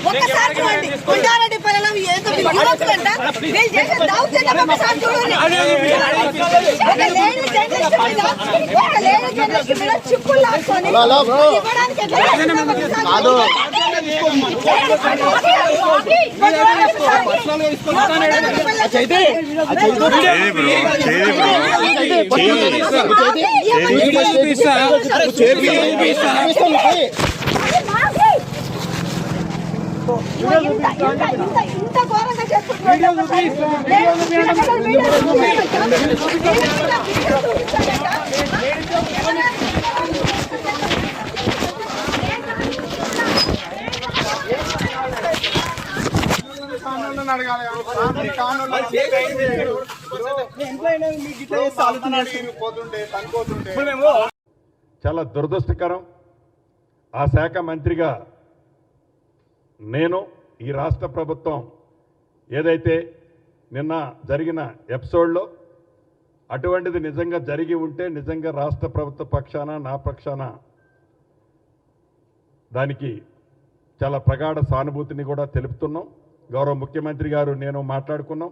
ఒక్కసారి చూడండి కొండారెడ్డి పిల్లలు ఏదో యువకులంట వీళ్ళు చేసే దౌర్జన్యం ఒకసారి చూడండి. లేని జర్నలిస్ట్ మీద చిక్కులు లాక్కొని ఇవ్వడానికి ఇంత ఘోరంగా చేస్తున్నారు. చాలా దురదృష్టకరం. ఆ శాఖ మంత్రిగా నేను ఈ రాష్ట్ర ప్రభుత్వం ఏదైతే నిన్న జరిగిన ఎపిసోడ్లో అటువంటిది నిజంగా జరిగి ఉంటే నిజంగా రాష్ట్ర ప్రభుత్వ పక్షాన నా పక్షాన దానికి చాలా ప్రగాఢ సానుభూతిని కూడా తెలుపుతున్నాం. గౌరవ ముఖ్యమంత్రి గారు నేను మాట్లాడుకున్నాం.